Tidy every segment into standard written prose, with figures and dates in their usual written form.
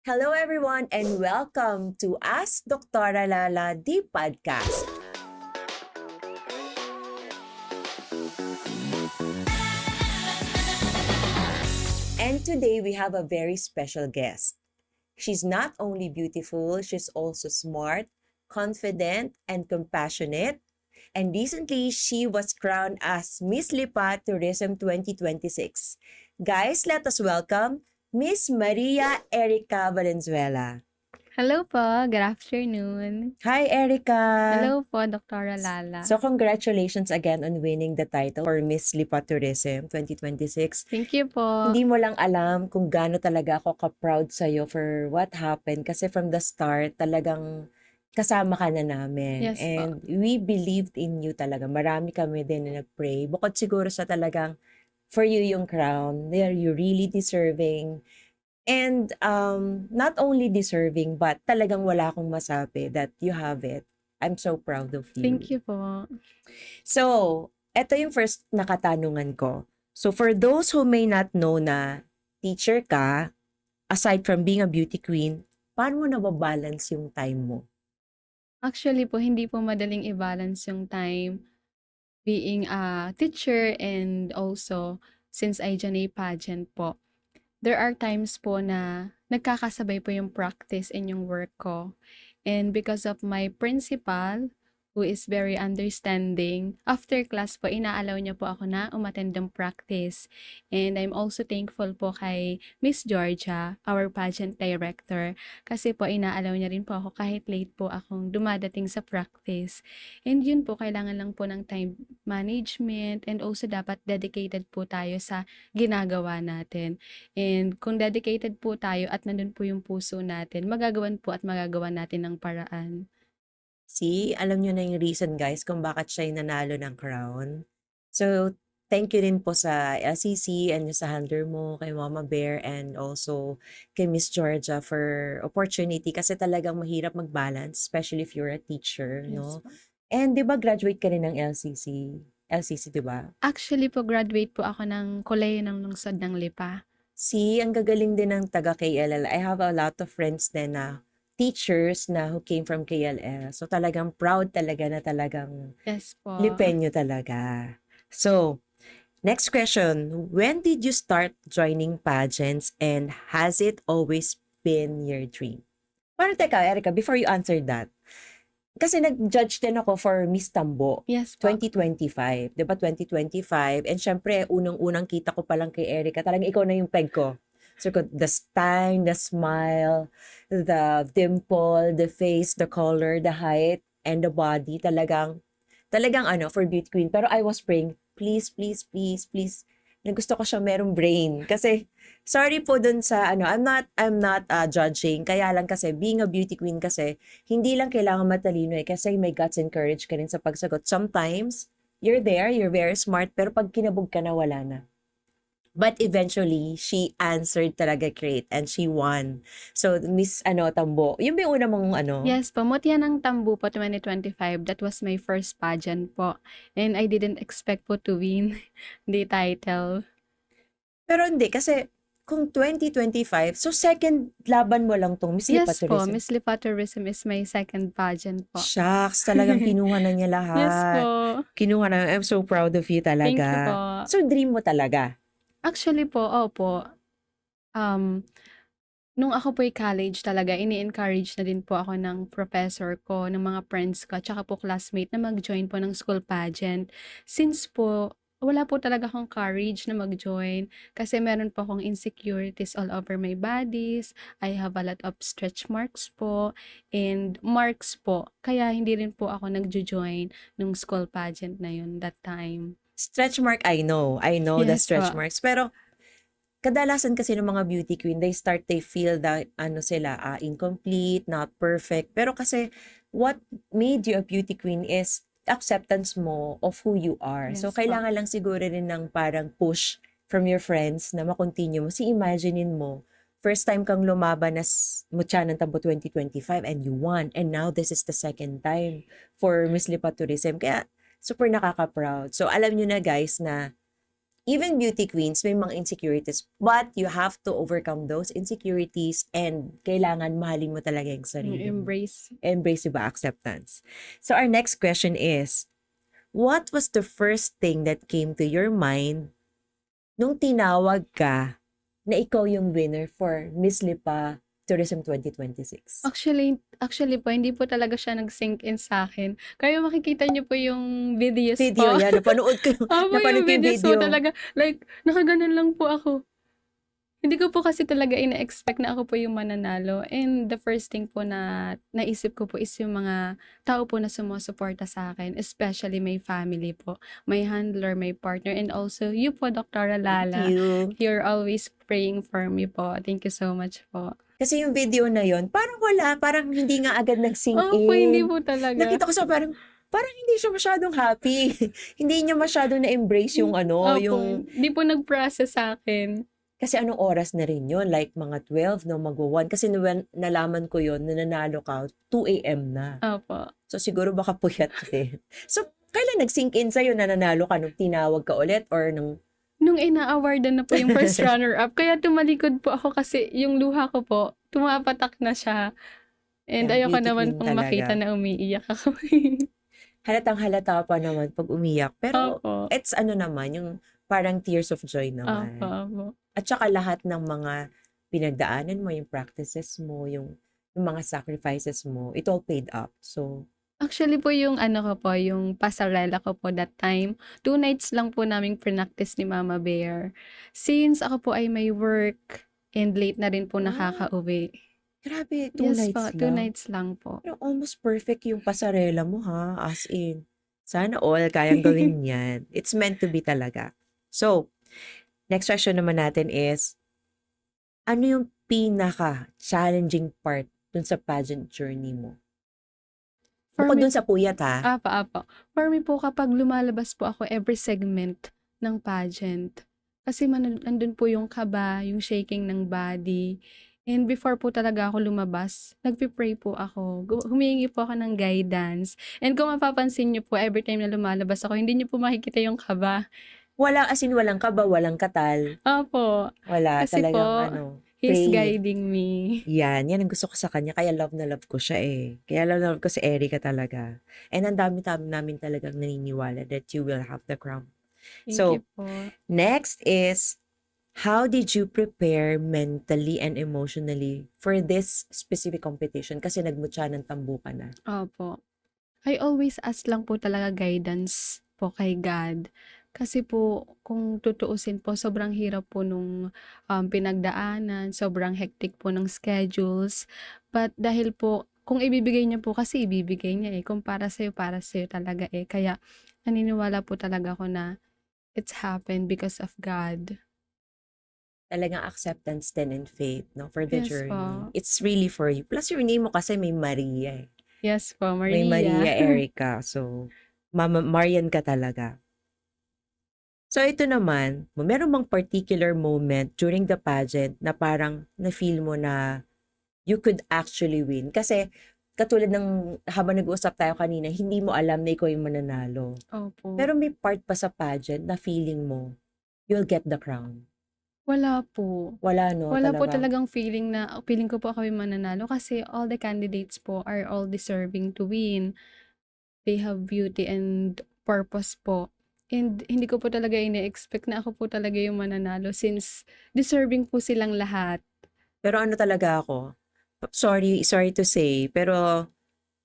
Hello everyone and welcome to Ask Doktora Lala, the podcast. And today we have a very special guest. She's not only beautiful, she's also smart, confident, and compassionate. And recently, she was crowned as Miss Lipa Tourism 2026. Guys, let us welcome Miss Maria Erica Valenzuela. Hello po, good afternoon. Hi, Erica! Hello po, Doktora Lala. So congratulations again on winning the title for Miss Lipa Tourism 2026. Thank you po. Hindi mo lang alam kung gaano talaga ako ka-proud sa'yo for what happened kasi from the start talagang kasama ka na namin. Yes po. And we believed in you talaga. Marami kami din na nag-pray. Bukod siguro sa talagang for you yung crown, you're really deserving. And not only deserving, but talagang wala akong masabi that you have it. I'm so proud of you. Thank you po. So, eto yung first na katanungan ko. So, for those who may not know na teacher ka, aside from being a beauty queen, paano mo nababalance yung time mo? Actually po, hindi po madaling i-balance yung time being a teacher and also since I joined a pageant po. There are times po na nagkakasabay po yung practice and yung work ko. And because of my principal, who is very understanding, after class po, inaalaw niya po ako na umattend ng practice. And I'm also thankful po kay Miss Georgia, our pageant director, kasi po inaalaw niya rin po ako kahit late po akong dumadating sa practice. And yun po, kailangan lang po ng time management and also dapat dedicated po tayo sa ginagawa natin. And kung dedicated po tayo at nandun po yung puso natin, magagawan po at magagawa natin ng paraan. See, alam nyo na yung reason guys kung bakit siya yung nanalo ng crown. So, thank you din po sa LCC and sa handler mo, kay Mama Bear and also kay Miss Georgia for opportunity kasi talagang mahirap mag-balance, especially if you're a teacher, no? po. And di ba graduate ka rin ng LCC? LCC, di ba? Actually po, graduate po ako ng Kolehiyo ng Lungsod ng Lipa. See, ang gagaling din ng taga KLL. I have a lot of friends din na teachers na who came from KLL. So talagang proud talaga na talagang Yes po. Lipenyo talaga. So, next question. When did you start joining pageants and has it always been your dream? Pero teka, Erica, before you answer that, kasi nag-judge din ako for Miss Tambo Yes po. 2025. Di ba 2025? And syempre, unang-unang kita ko pa lang kay Erica, talagang ikaw na yung peg ko. So, the style, the smile, the dimple, the face, the color, the height, and the body, talagang ano, for beauty queen. Pero I was praying, please, please, please, please, na gusto ko siya merong brain. Kasi, sorry po dun sa, ano, I'm not judging. Kaya lang kasi, being a beauty queen kasi, hindi lang kailangan matalino eh. Kasi may guts and courage ka rin sa pagsagot. Sometimes, you're there, you're very smart, pero pag kinabog ka na, wala na. But eventually, she answered talaga great and she won. So, Miss Tambo, yun ba yung una mong Yes po, Mutya ng Tambu po 2025. That was my first pageant po. And I didn't expect po to win the title. Pero hindi, kasi kung 2025, so second laban mo lang tong Miss Lipa Yes po, Tourism. Miss Lipa Tourism is my second pageant po. Shucks, talagang kinuha na niya lahat. Yes po. Kinuha na, I'm so proud of you talaga. Thank you po. So, dream mo talaga? Actually po, opo. Nung ako po'y college talaga, ini-encourage na din po ako ng professor ko, ng mga friends ko, tsaka po classmate na mag-join po ng school pageant. Since po, wala po talaga akong courage na mag-join kasi meron po akong insecurities all over my bodies. I have a lot of stretch marks po and marks po. Kaya hindi rin po ako nag-join nung school pageant na yun that time. Stretch mark, I know the Yes stretch po. marks. Pero, kadalasan kasi ng mga beauty queen, they feel that, sila, incomplete, not perfect. Pero kasi, what made you a beauty queen is acceptance mo of who you are. So, Yes po. kailangan lang siguro rin ng parang push from your friends na makontinue mo. Imaginein mo, first time kang lumaban as Mutya ng Tambo 2025 and you won. And now, this is the second time for Miss Lipa Tourism. Kaya, super nakaka-proud. So, alam nyo na guys na even beauty queens, may mga insecurities. But you have to overcome those insecurities and kailangan mahalin mo talaga yung sarili mo. Embrace. Embrace ba acceptance. So our next question is, what was the first thing that came to your mind nung tinawag ka na ikaw yung winner for Miss Lipa Tourism 2026? Actually po, hindi po talaga siya nag-sink in sa akin. Kaya makikita niyo po yung videos Video po. yan. Napanood ko, Opo, napanood yung ko yung videos video. po talaga. Like, nakaganon lang po ako. Hindi ko po kasi talaga ina-expect na ako po yung mananalo. And the first thing po na naisip ko po is yung mga tao po na sumusuporta sa akin, especially my family po, my handler, my partner, and also you po, Dr. Thank Lala. you. You're always praying for me po. Thank you so much po. Kasi yung video na yon parang wala, parang hindi nga agad nag-sink Opo, hindi in. po talaga. Nakita ko sa parang hindi siya masyadong happy. Hindi niya masyadong na-embrace yung Opo, yung, hindi po nag-process sa akin. kasi anong oras na rin yun? Like mga 12, no, mag-1. Kasi nalaman ko yun, na nanalo ka, 2 a.m. na. Opo. So siguro baka puyat din. So, kailan nag-sink in sa'yo na nanalo ka nung tinawag ka ulit or nung Nung ina-awardan na po yung first runner-up, kaya tumalikod po ako kasi yung luha ko po, tumapatak na siya. And Yeah, ayoko beauty naman queen pong makita talaga. na umiiyak ako. Halatang-halata pa naman pag umiyak. Pero Opo. it's naman, yung parang tears of joy naman. Opo. At saka lahat ng mga pinagdaanan mo, yung practices mo, yung mga sacrifices mo, it all paid up. So, Actually po yung ano ko po, yung pasarela ko po that time, 2 nights lang po naming practice ni Mama Bear. Since ako po ay may work and late na rin po nakakauwi. grabe, 2 Yes nights po, 2 lang. nights lang po. Pero almost perfect yung pasarela mo ha, as in. Sana all kayang gawin yan. It's meant to be talaga. So, next question naman natin is, ano yung pinaka-challenging part dun sa pageant journey mo? For Bukod me dun sa puyat ha. Apa. For me po kapag lumalabas po ako every segment ng pageant, kasi nandun po yung kaba, yung shaking ng body. And before po talaga ako lumabas, nagpe-pray po ako. Humihingi po ako ng guidance. And kung mapapansin niyo po, every time na lumalabas ako, hindi niyo po makikita yung kaba. Walang kaba, walang katal. Opo. Wala, Kasi po, talagang He's pray. guiding me. Yan ang gusto ko sa kanya. Kaya love na love ko siya eh. Kaya love na love ko si Erica talaga. And ang dami-dami namin talagang naniniwala that you will have the crown. Thank So, you po. next is, how did you prepare mentally and emotionally for this specific competition? Kasi nagmutya ng tambukan na. Opo. I always ask lang po talaga guidance po kay God. Kasi po, kung tutuusin po, sobrang hirap po nung pinagdaanan, sobrang hectic po ng schedules. But dahil po, kung ibibigay niya po, kasi ibibigay niya eh. Kung para sa'yo talaga eh. Kaya naniniwala po talaga ako na it's happened because of God. Talagang acceptance din and faith, no, for the Yes journey. po. It's really for you. Plus, your name mo kasi may Maria eh. Yes po, May Maria Erica. So, Mama Marian ka talaga. So, ito naman, meron bang particular moment during the pageant na parang na-feel mo na you could actually win? Kasi, katulad ng habang nag-uusap tayo kanina, hindi mo alam na ikaw yung mananalo. Opo. Pero may part pa sa pageant na feeling mo, you'll get the crown. Wala po. Wala, no? Wala po Talaga. talagang feeling ko po ako yung mananalo kasi all the candidates po are all deserving to win. They have beauty and purpose po. And hindi ko po talaga ine-expect na ako po talaga yung mananalo since deserving po silang lahat. Pero ano talaga ako, sorry to say, pero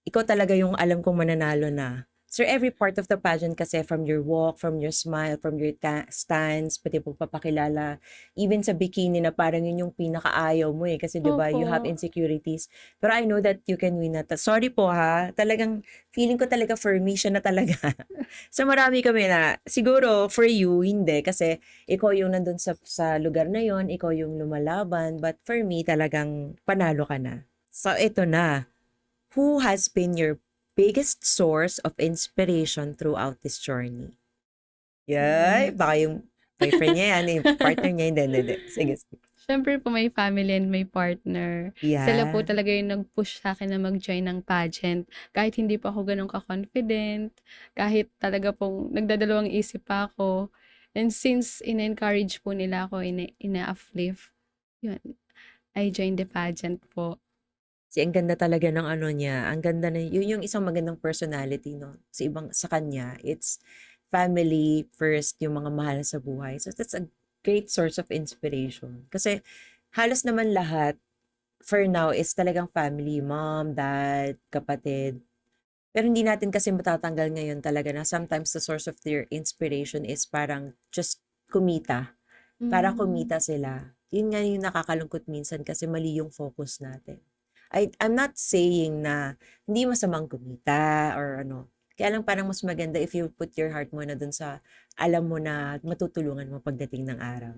ikaw talaga yung alam kong mananalo na. So every part of the pageant kasi, from your walk, from your smile, from your stance, pati pagpapakilala, even sa bikini na parang yun yung pinakaayaw mo eh. Kasi diba, you have Opo. insecurities. Pero I know that you can win that. Sorry po ha, talagang feeling ko talaga for me siya na talaga. So marami kami na, siguro for you, hindi. Kasi ikaw yung nandun sa lugar na yon, ikaw yung lumalaban. But for me, talagang panalo ka na. So ito na. Who has been your biggest source of inspiration throughout this journey? Yay! Baka yung boyfriend niya yan, yung partner niya, hindi. Sige. Siyempre po may family and may partner. Yeah. Sila po talaga yung nag-push sa akin na mag-join ng pageant. Kahit hindi pa ako ganun ka-confident, kahit talaga pong nagdadalawang isip pa ako. And since ina-encourage po nila ako, ina-uplift, yun, I joined the pageant po. Kasi ang ganda talaga ng ano niya, ang ganda na yun yung isang magandang personality, no? Sa kanya, it's family first, yung mga mahal sa buhay. So that's a great source of inspiration. Kasi halos naman lahat for now is talagang family, mom, dad, kapatid. Pero hindi natin kasi matatanggal ngayon talaga na sometimes the source of their inspiration is parang just kumita. Para Hmm, kumita sila. Yun nga yung nakakalungkot minsan kasi mali yung focus natin. I'm not saying na hindi masamang kumita or ano. Kaya lang parang mas maganda if you put your heart mo na dun sa alam mo na matutulungan mo pagdating ng araw.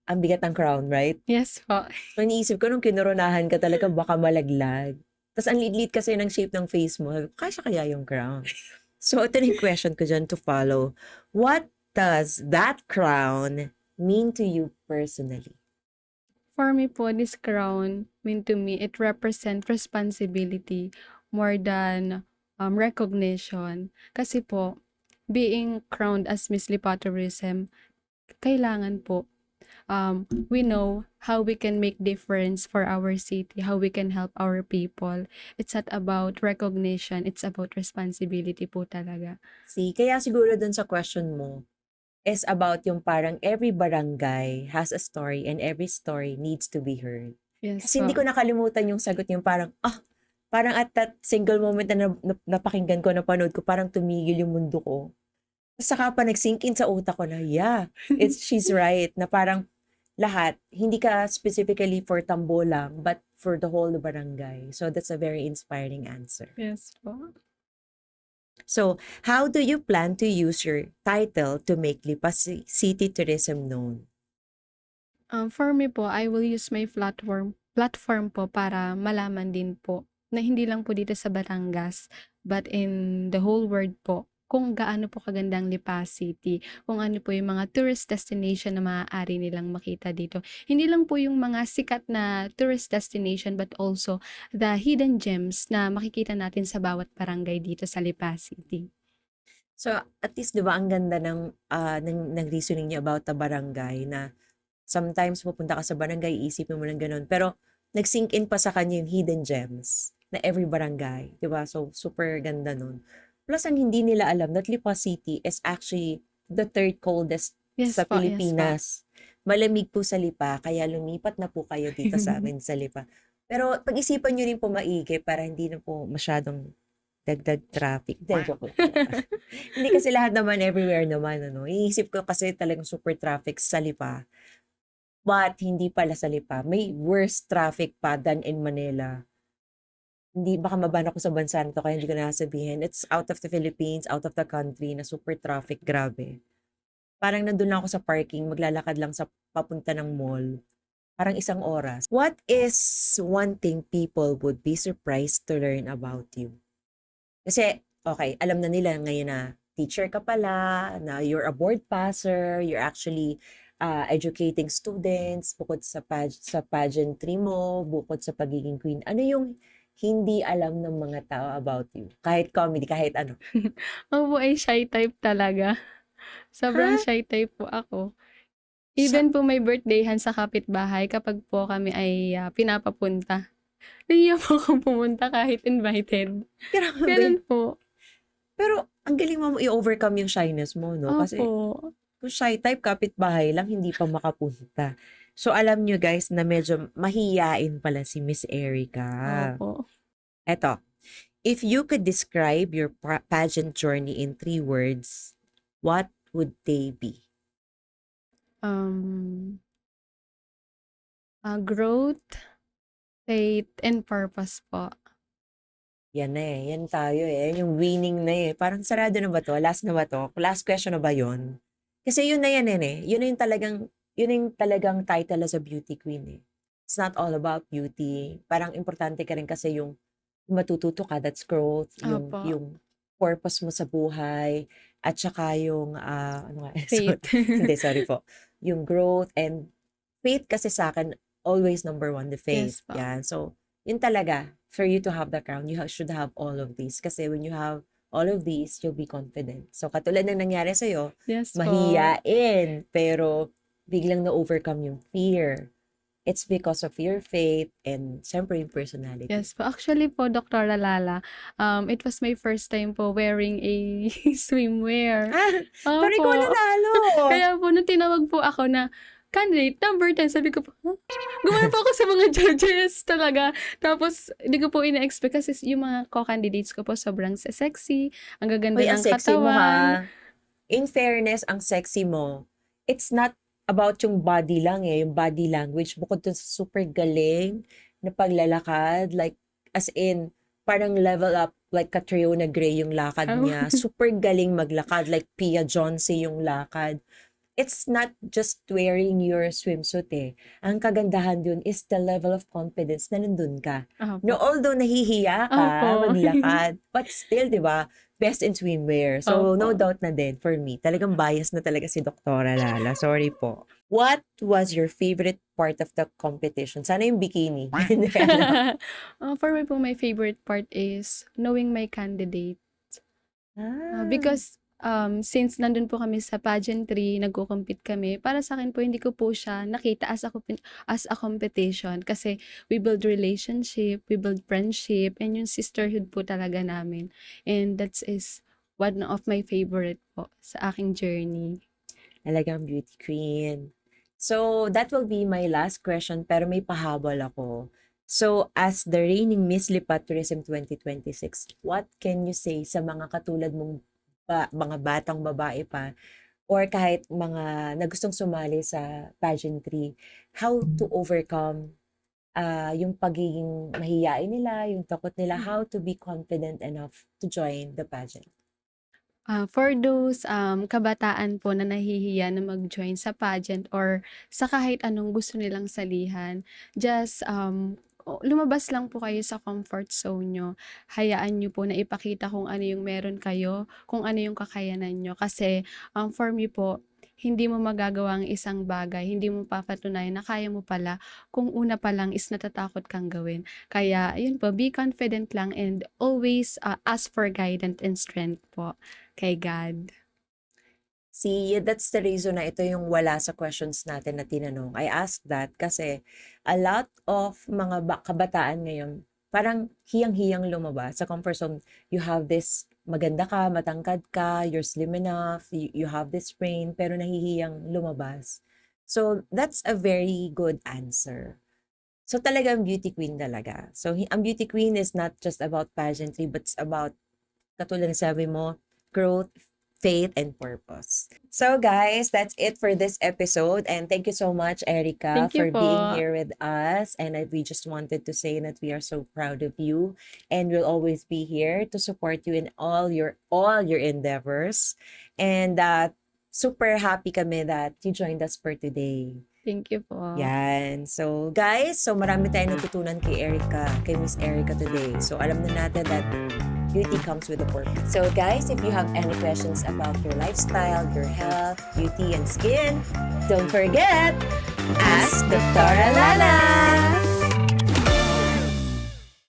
Ang bigat ng crown, right? yes po. So, iniisip ko nung kinoronahan ka talaga baka malaglag. Tapos ang liit kasi ng shape ng face mo. Sabi ko, kasya kaya yung crown? So, ito na yung question ko dyan to follow. What does that crown mean to you personally? For me po, this crown mean to me, it represent responsibility more than recognition. Kasi po, being crowned as Miss Lipa Tourism, kailangan po we know how we can make difference for our city, how we can help our people. It's not about recognition, it's about responsibility po talaga. See, kaya siguro dun sa question mo is about yung parang every barangay has a story and every story needs to be heard. Yes Kasi hindi ko po. nakalimutan yung sagot yung parang, parang at that single moment na napakinggan ko, napanood ko, parang tumigil yung mundo ko. Saka pa nag-sink in sa utak ko na, yeah, she's right, na parang lahat, hindi ka specifically for Tambo lang, but for the whole barangay. So that's a very inspiring answer. Yes po. So, how do you plan to use your title to make Lipa City Tourism known? For me po, I will use my platform po para malaman din po na hindi lang po dito sa Batangas, but in the whole world po, kung gaano po kaganda ang Lipa City, kung ano po yung mga tourist destination na maaari nilang makita dito. Hindi lang po yung mga sikat na tourist destination, but also the hidden gems na makikita natin sa bawat barangay dito sa Lipa City. So, at least 'di ba ang ganda ng reasoning niyo about the barangay na sometimes pupunta ka sa barangay, iisipin mo lang gano'n. Pero nag-sink in pa sa kanya yung hidden gems na every barangay, 'di ba? So, super ganda nun. Plus, ang hindi nila alam that Lipa City is actually the third coldest Yes sa po, yes po. Pilipinas. Malamig po sa Lipa, kaya lumipat na po kayo dito sa amin sa Lipa. Pero pag-isipan niyo rin po maigi para hindi na po masyadong dagdag traffic. Hindi, joke lang. Hindi kasi lahat naman everywhere naman, ano. Iisip ko kasi talagang super traffic sa Lipa. But hindi pala sa Lipa. May worse traffic pa than in Manila. Hindi, baka maban ako sa bansa na to kaya hindi ko na sabihin. It's out of the Philippines, out of the country, na super traffic. Grabe. Parang nandun lang ako sa parking, maglalakad lang sa papunta ng mall. Parang 1 oras. What is one thing people would be surprised to learn about you? Kasi, okay, alam na nila ngayon na teacher ka pala, na you're a board passer, you're actually educating students, bukod sa pageantry mo, bukod sa pagiging queen. Ano yung hindi alam ng mga tao about you? Kahit comedy, kahit ano. Ako po ay shy type talaga. Sobrang Ha? shy type po ako. Siya, Even po may birthday-han sa kapitbahay kapag po kami ay, pinapapunta. Nahiya po akong pumunta kahit invited. grabe. Gano'n po. Pero ang galing mo i-overcome yung shyness mo, no? Opo. Kasi kung shy type, kapitbahay lang, hindi pa makapunta. So, alam nyo guys na medyo mahiyain pala si Miss Erica. Opo. Eto, if you could describe your pageant journey in 3 words, what would they be? Um, growth, faith, and purpose po. Yan na eh. Yan tayo eh. Yan yung winning na eh. Parang sarado na ba to? Last na ba to? Last question na ba yon? Kasi yun na yan eh. Yun na yun na yung talagang title as a beauty queen eh. It's not all about beauty. Parang importante ka rin kasi yung matututo ka, that's growth, Opo, yung purpose mo sa buhay, at saka yung, ano nga, sorry, faith. hindi, sorry po. Yung growth and faith kasi sa akin, always number one, the faith. Yes po. Yan. So, yun talaga, for you to have the crown, should have all of these. Kasi when you have all of these, you'll be confident. So, katulad ng nangyari sa'yo, Yes po. mahiyain, pero biglang na-overcome yung fear. It's because of your faith and syempre yung personality. Yes po. Actually po, Dr. Lala, it was my first time po wearing a swimwear. Pero ikaw Opo. nanalo! Kaya po, nung tinawag po ako na candidate number 10, sabi ko po, huh? Gumano po ako sa mga judges talaga. Tapos, hindi ko po ina-expect kasi yung mga co-candidates ko po sobrang sexy, ang gaganda Hoy, ang ng sexy mo katawan. ha. In fairness, ang sexy mo, it's not about yung body lang yung body language. Bukod dun sa super galing na paglalakad, like, as in, parang level up, like Catriona Gray yung lakad Oh. niya. Super galing maglakad, like Pia Johnson yung lakad. It's not just wearing your swimsuit Ang kagandahan dun is the level of confidence na nandun ka. No, Opo. although nahihiya ka Opo. maglakad, but still, di ba, best in swimwear. So, no Opo. doubt na din for me. Talagang bias na talaga si Doktora Lala. Sorry po. What was your favorite part of the competition? Sana yung bikini. For me po, my favorite part is knowing my candidate. Because since nandun po kami sa pageantry, nagko-compete kami, para sa akin po, hindi ko po siya nakita as a competition kasi we build relationship, we build friendship, and yung sisterhood po talaga namin. And that is one of my favorite po sa aking journey. Talagang beauty queen. So, that will be my last question, pero may pahabol ako. So, as the reigning Miss Lipat Tourism 2026, what can you say sa mga katulad mong mga batang babae pa or kahit mga na gustong sumali sa pageantry, how to overcome yung pagiging mahiyain nila, yung takot nila, how to be confident enough to join the pageant? For those kabataan po na nahihiya na mag-join sa pageant or sa kahit anong gusto nilang salihan, just lumabas lang po kayo sa comfort zone nyo. Hayaan nyo po na ipakita kung ano yung meron kayo, kung ano yung kakayanan nyo. Kasi for me po, hindi mo magagawa ang isang bagay, hindi mo papatunayan na kaya mo pala kung una pa lang is natatakot kang gawin. Kaya, yun po, be confident lang and always ask for guidance and strength po kay God. See, that's the reason na ito yung wala sa questions natin na tinanong. I asked that kasi a lot of mga kabataan ngayon, parang hiyang-hiyang lumabas sa comfort zone. You have this, maganda ka, matangkad ka, you're slim enough, you have this brain, pero nahihiyang lumabas. So, that's a very good answer. So, talagang beauty queen talaga. So, ang beauty queen is not just about pageantry, but it's about, katulad na sabi mo, growth, faith, and purpose. So guys, that's it for this episode. And thank you so much, Erica, Thank for you being po. here with us. And we just wanted to say that we are so proud of you. And we'll always be here to support you in all your endeavors. And super happy kami that you joined us for today. Thank you po. Yan. So, guys, marami tayong natutunan kay Erica, kay Miss Erica today. So, alam na natin that beauty comes with a purpose. So, guys, if you have any questions about your lifestyle, your health, beauty, and skin, don't forget, ask Dr. Lala!